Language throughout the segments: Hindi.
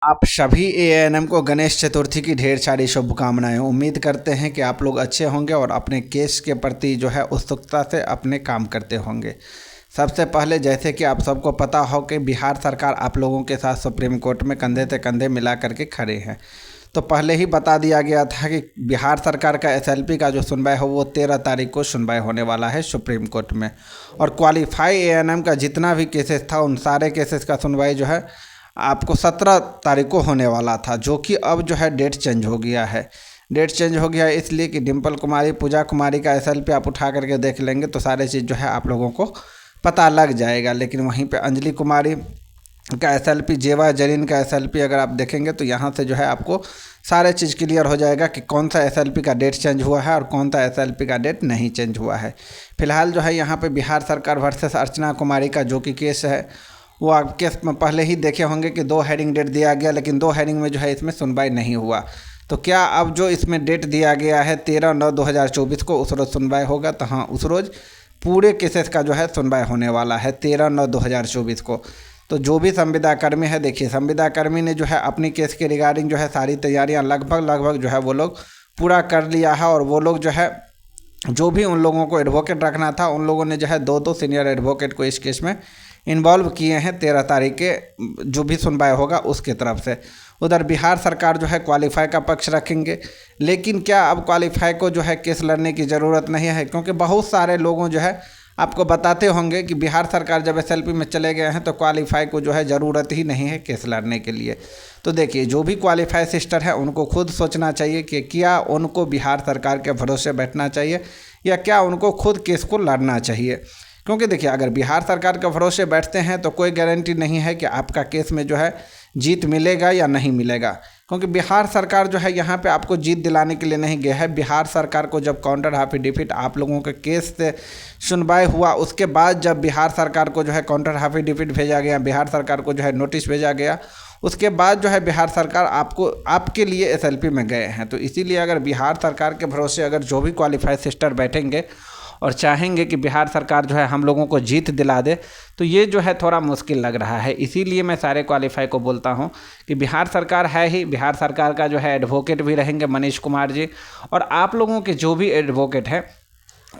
आप सभी एएनएम को गणेश चतुर्थी की ढेर सारी शुभकामनाएं। उम्मीद करते हैं कि आप लोग अच्छे होंगे और अपने केस के प्रति जो है उत्सुकता से अपने काम करते होंगे। सबसे पहले जैसे कि आप सबको पता हो कि बिहार सरकार आप लोगों के साथ सुप्रीम कोर्ट में कंधे से कंधे मिला करके खड़े हैं। तो पहले ही बता दिया गया था कि बिहार सरकार का एसएलपी का जो सुनवाई हो वो 13 तारीख को सुनवाई होने वाला है सुप्रीम कोर्ट में। और क्वालिफाई एएनएम का जितना भी केसेस था उन सारे केसेस का सुनवाई जो है आपको 17 तारीख को होने वाला था, जो कि अब जो है डेट चेंज हो गया है। डेट चेंज हो गया है इसलिए कि डिम्पल कुमारी, पूजा कुमारी का एसएलपी आप उठा करके देख लेंगे तो सारे चीज़ जो है आप लोगों को पता लग जाएगा। लेकिन वहीं पे अंजलि कुमारी का एसएलपी, जेवा जरीन का एसएलपी अगर आप देखेंगे तो यहाँ से जो है आपको सारे चीज़ क्लियर हो जाएगा कि कौन सा एसएलपी का डेट चेंज हुआ है और कौन सा एसएलपी का डेट नहीं चेंज हुआ है। फिलहाल जो है यहाँ पे बिहार सरकार वर्सेस अर्चना कुमारी का जो कि केस है वो आप केस में पहले ही देखे होंगे कि 2 हेडिंग डेट दिया गया, लेकिन 2 हेडिंग में जो है इसमें सुनवाई नहीं हुआ। तो क्या अब जो इसमें डेट दिया गया है 13/9/2024 को उस रोज़ सुनवाई होगा? तो हाँ, उस रोज़ पूरे केसेस का जो है सुनवाई होने वाला है 13/9/2024 को। तो जो भी संविदा कर्मी है, देखिए संविदा कर्मी ने जो है अपनी केस के रिगार्डिंग जो है सारी तैयारियां लगभग जो है वो लोग पूरा कर लिया है। और वो लोग जो है जो भी उन लोगों को एडवोकेट रखना था उन लोगों ने जो है 2 सीनियर एडवोकेट को इस केस में इन्वॉल्व किए हैं 13 तारीख के जो भी सुनवाई होगा उसके तरफ से। उधर बिहार सरकार जो है क्वालिफाई का पक्ष रखेंगे, लेकिन क्या अब क्वालिफाई को जो है केस लड़ने की ज़रूरत नहीं है? क्योंकि बहुत सारे लोगों जो है आपको बताते होंगे कि बिहार सरकार जब एसएलपी में चले गए हैं तो क्वालिफाई को जो है ज़रूरत ही नहीं है केस लड़ने के लिए। तो देखिए, जो भी क्वालिफाई सिस्टर है उनको खुद सोचना चाहिए कि क्या उनको बिहार सरकार के भरोसे बैठना चाहिए या क्या उनको खुद केस को लड़ना चाहिए। क्योंकि देखिए, अगर बिहार सरकार के भरोसे बैठते हैं तो कोई गारंटी नहीं है कि आपका केस में जो है जीत मिलेगा या नहीं मिलेगा। क्योंकि बिहार सरकार जो है यहाँ पे आपको जीत दिलाने के लिए नहीं गया है। बिहार सरकार को जब काउंटर एफिडेविट आप लोगों के केस से सुनवाई हुआ, उसके बाद जब बिहार सरकार को जो है काउंटर एफिडेविट भेजा गया, बिहार सरकार को जो है नोटिस भेजा गया, उसके बाद जो है बिहार सरकार आपके लिए एसएलपी में गए हैं। तो इसीलिए अगर बिहार सरकार के भरोसे अगर जो भी क्वालिफाइड सिस्टर बैठेंगे और चाहेंगे कि बिहार सरकार जो है हम लोगों को जीत दिला दे, तो ये जो है थोड़ा मुश्किल लग रहा है। इसीलिए मैं सारे क्वालिफाई को बोलता हूँ कि बिहार सरकार है ही, बिहार सरकार का जो है एडवोकेट भी रहेंगे मनीष कुमार जी, और आप लोगों के जो भी एडवोकेट हैं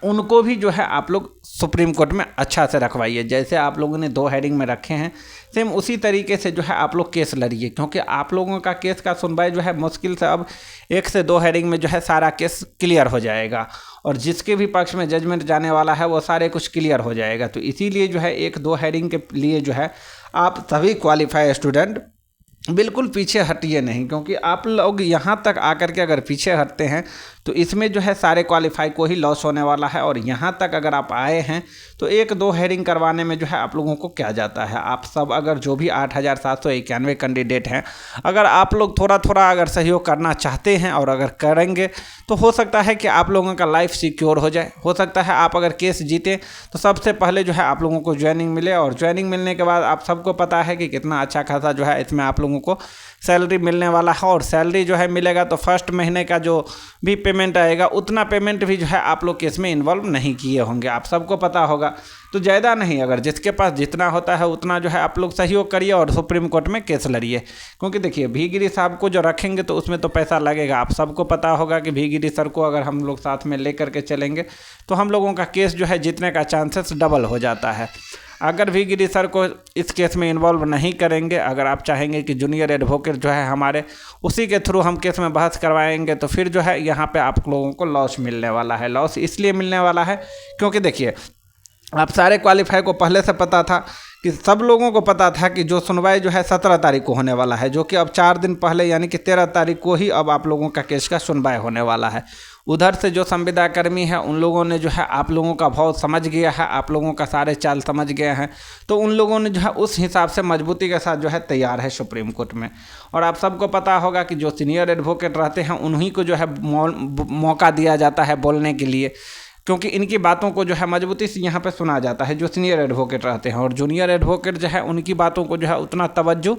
उनको भी जो है आप लोग सुप्रीम कोर्ट में अच्छा से रखवाइए। जैसे आप लोगों ने 2 हेडिंग में रखे हैं, सेम उसी तरीके से जो है आप लोग केस लड़िए। क्योंकि आप लोगों का केस का सुनवाई जो है मुश्किल से अब 1 से 2 हेडिंग में जो है सारा केस क्लियर हो जाएगा, और जिसके भी पक्ष में जजमेंट जाने वाला है वो सारे कुछ क्लियर हो जाएगा। तो इसीलिए जो है 1-2 हेडिंग के लिए जो है आप सभी क्वालिफाई स्टूडेंट बिल्कुल पीछे हटिए नहीं। क्योंकि आप लोग यहाँ तक आकर के अगर पीछे हटते हैं तो इसमें जो है सारे क्वालिफाई को ही लॉस होने वाला है। और यहाँ तक अगर आप आए हैं तो 1-2 हेडिंग करवाने में जो है आप लोगों को क्या जाता है। आप सब अगर जो भी 8,791 कैंडिडेट हैं, अगर आप लोग थोड़ा थोड़ा अगर सहयोग करना चाहते हैं और अगर करेंगे तो हो सकता है कि आप लोगों का लाइफ सिक्योर हो जाए। हो सकता है आप अगर केस जीते तो सबसे पहले जो है आप लोगों को ज्वाइनिंग मिले, और ज्वाइनिंग मिलने के बाद आप सबको पता है कि कितना अच्छा खासा जो है इसमें आप लोगों को सैलरी मिलने वाला है। और सैलरी जो है मिलेगा तो फर्स्ट महीने का जो भी पेमेंट आएगा उतना पेमेंट भी जो है आप लोग केस में इन्वॉल्व नहीं किए होंगे, आप सबको पता होगा। तो ज़्यादा नहीं, अगर जिसके पास जितना होता है उतना जो है आप लोग सहयोग करिए और सुप्रीम कोर्ट में केस लड़िए। क्योंकि देखिए, भीगिरी साहब को जो रखेंगे तो उसमें तो पैसा लगेगा। आप सबको पता होगा कि भीगिरी सर को अगर हम लोग साथ में लेकर के चलेंगे तो हम लोगों का केस जो है जीतने का चांसेस डबल हो जाता है। अगर भी गिरी सर को इस केस में इन्वॉल्व नहीं करेंगे, अगर आप चाहेंगे कि जूनियर एडवोकेट जो है हमारे उसी के थ्रू हम केस में बहस करवाएंगे, तो फिर जो है यहाँ पे आप लोगों को लॉस मिलने वाला है। लॉस इसलिए मिलने वाला है क्योंकि देखिए, आप सारे क्वालिफाई को पहले से पता था कि सब लोगों को पता था कि जो सुनवाई जो है 17 तारीख को होने वाला है, जो कि अब 4 दिन पहले यानी कि 13 तारीख को ही अब आप लोगों का केस का सुनवाई होने वाला है। उधर से जो संविदा कर्मी है उन लोगों ने जो है आप लोगों का भाव समझ गया है, आप लोगों का सारे चाल समझ गए हैं, तो उन लोगों ने जो है उस हिसाब से मजबूती के साथ जो है तैयार है सुप्रीम कोर्ट में। और आप सबको पता होगा कि जो सीनियर एडवोकेट रहते हैं उन्हीं को जो है मौका दिया जाता है बोलने के लिए। क्योंकि इनकी बातों को जो है मजबूती से यहाँ पे सुना जाता है जो सीनियर एडवोकेट रहते हैं, और जूनियर एडवोकेट जो है उनकी बातों को जो है उतना तवज्जो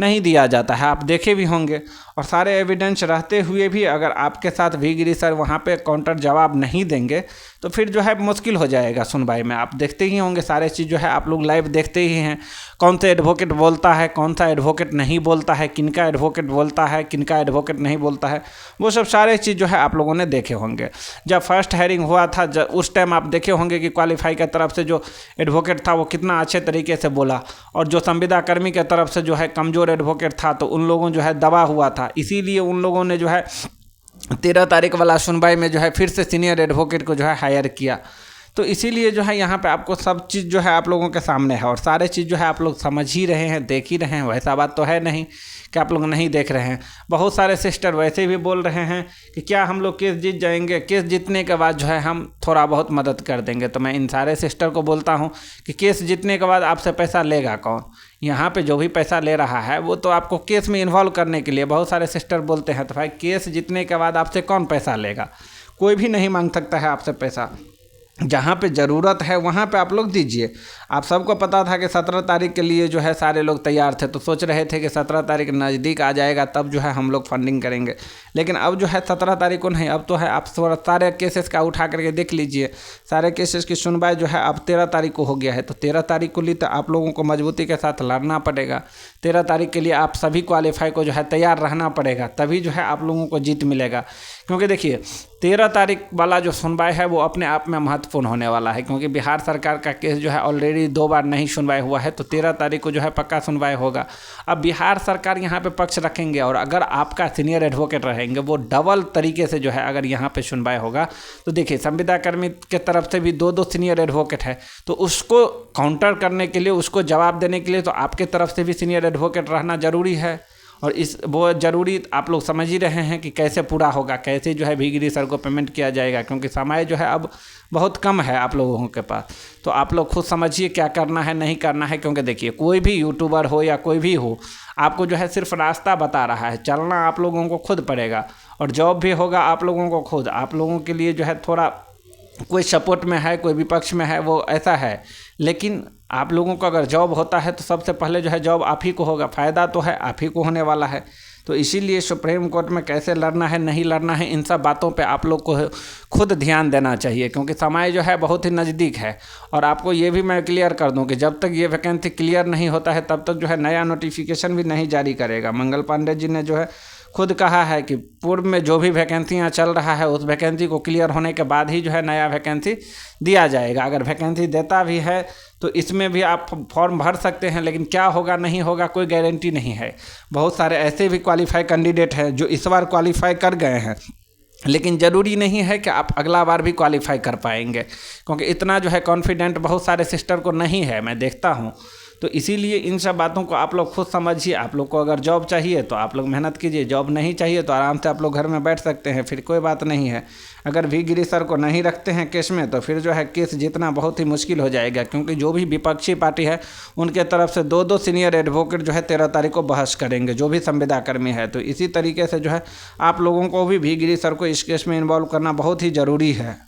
नहीं दिया जाता है। आप देखे भी होंगे, और सारे एविडेंस रहते हुए भी अगर आपके साथ भी गिरी सर वहाँ पे काउंटर जवाब नहीं देंगे तो फिर जो है मुश्किल हो जाएगा सुनवाई में। आप देखते ही होंगे सारे चीज़ जो है, आप लोग लाइव देखते ही हैं कौन सा एडवोकेट बोलता है, कौन सा एडवोकेट नहीं बोलता है, किनका एडवोकेट बोलता है, किनका एडवोकेट नहीं बोलता है, वो सब सारे चीज़ जो है आप लोगों ने देखे होंगे। जब फर्स्ट हेयरिंग हुआ था उस टाइम आप देखे होंगे कि क्वालिफाई की तरफ से जो एडवोकेट था वो कितना अच्छे तरीके से बोला, और जो संविदा कर्मी की तरफ से जो है कमज़ोर एडवोकेट था तो उन लोगों जो है दबा हुआ था, इसीलिए उन लोगों ने जो है 13 तारीख वाला सुनवाई में जो है फिर से सीनियर एडवोकेट को जो है हायर किया। तो इसीलिए जो है यहाँ पे आपको सब चीज़ जो है आप लोगों के सामने है, और सारे चीज़ जो है आप लोग समझ ही रहे हैं, देख ही रहे हैं। वैसा बात तो है नहीं कि आप लोग नहीं देख रहे हैं। बहुत सारे सिस्टर वैसे भी बोल रहे हैं कि क्या हम लोग केस जीत जाएंगे, केस जीतने के बाद जो है हम थोड़ा बहुत मदद कर देंगे। तो मैं इन सारे सिस्टर को बोलता हूँ कि केस जीतने के बाद आपसे पैसा लेगा कौन? यहाँ पे जो भी पैसा ले रहा है वो तो आपको केस में इन्वॉल्व करने के लिए। बहुत सारे सिस्टर बोलते हैं तो भाई केस जीतने के बाद आपसे कौन पैसा लेगा? कोई भी नहीं मांग सकता है आपसे पैसा। जहाँ पे ज़रूरत है वहाँ पे आप लोग दीजिए। आप सबको पता था कि 17 तारीख के लिए जो है सारे लोग तैयार थे, तो सोच रहे थे कि 17 तारीख नज़दीक आ जाएगा तब जो है हम लोग फंडिंग करेंगे। लेकिन अब जो है 17 तारीख को नहीं, अब तो है आप सारे केसेस का उठा करके देख लीजिए। सारे केसेस की सुनवाई जो है अब 13 तारीख को हो गया है। तो 13 तारीख को लिए तो आप लोगों को मजबूती के साथ लड़ना पड़ेगा। 13 तारीख के लिए आप सभी क्वालिफाई को जो है तैयार रहना पड़ेगा, तभी जो है आप लोगों को जीत मिलेगा। क्योंकि देखिए 13 तारीख वाला जो सुनवाई है वो अपने आप में महत्वपूर्ण होने वाला है, क्योंकि बिहार सरकार का केस जो है ऑलरेडी 2 बार नहीं सुनवाई हुआ है। तो 13 तारीख को जो है पक्का सुनवाई होगा। अब बिहार सरकार यहाँ पे पक्ष रखेंगे, और अगर आपका सीनियर एडवोकेट रहेंगे वो डबल तरीके से जो है अगर यहाँ पे सुनवाई होगा तो देखिए संविदा कर्मी के तरफ से भी 2 सीनियर एडवोकेट है, तो उसको काउंटर करने के लिए, उसको जवाब देने के लिए तो आपके तरफ से भी सीनियर एडवोकेट रहना ज़रूरी है। और इस वो ज़रूरी आप लोग समझ ही रहे हैं कि कैसे पूरा होगा, कैसे जो है भीगिरी सर को पेमेंट किया जाएगा, क्योंकि समय जो है अब बहुत कम है आप लोगों के पास। तो आप लोग खुद समझिए क्या करना है नहीं करना है। क्योंकि देखिए कोई भी यूट्यूबर हो या कोई भी हो, आपको जो है सिर्फ रास्ता बता रहा है, चलना आप लोगों को खुद पड़ेगा, और जॉब भी होगा आप लोगों को खुद। आप लोगों के लिए जो है थोड़ा कोई सपोर्ट में है, कोई विपक्ष में है, वो ऐसा है। लेकिन आप लोगों को अगर जॉब होता है तो सबसे पहले जो है जॉब आप ही को होगा, फ़ायदा तो है आप ही को होने वाला है। तो इसीलिए सुप्रीम कोर्ट में कैसे लड़ना है नहीं लड़ना है, इन सब बातों पे आप लोग को खुद ध्यान देना चाहिए, क्योंकि समय जो है बहुत ही नज़दीक है। और आपको ये भी मैं क्लियर कर दूं कि जब तक ये वैकेंसी क्लियर नहीं होता है तब तक जो है नया नोटिफिकेशन भी नहीं जारी करेगा। मंगल पांडे जी ने जो है खुद कहा है कि पूर्व में जो भी वैकेंसियाँ चल रहा है उस वैकेंसी को क्लियर होने के बाद ही जो है नया वैकेंसी दिया जाएगा। अगर वैकेंसी देता भी है तो इसमें भी आप फॉर्म भर सकते हैं, लेकिन क्या होगा नहीं होगा कोई गारंटी नहीं है। बहुत सारे ऐसे भी क्वालिफाई कैंडिडेट हैं जो इस बार क्वालिफाई कर गए हैं, लेकिन ज़रूरी नहीं है कि आप अगला बार भी क्वालिफाई कर पाएंगे, क्योंकि इतना जो है कॉन्फिडेंट बहुत सारे सिस्टर को नहीं है, मैं देखता हूँ। तो इसीलिए इन सब बातों को आप लोग खुद समझिए। आप लोग को अगर जॉब चाहिए तो आप लोग मेहनत कीजिए, जॉब नहीं चाहिए तो आराम से आप लोग घर में बैठ सकते हैं, फिर कोई बात नहीं है। अगर भी गिरी सर को नहीं रखते हैं केस में तो फिर जो है केस जीतना बहुत ही मुश्किल हो जाएगा, क्योंकि जो भी विपक्षी पार्टी है उनके तरफ से 2 सीनियर एडवोकेट जो है 13 तारीख को बहस करेंगे, जो भी संविदा कर्मी है। तो इसी तरीके से जो है आप लोगों को भी गिरी सर को इस केस में इन्वॉल्व करना बहुत ही ज़रूरी है।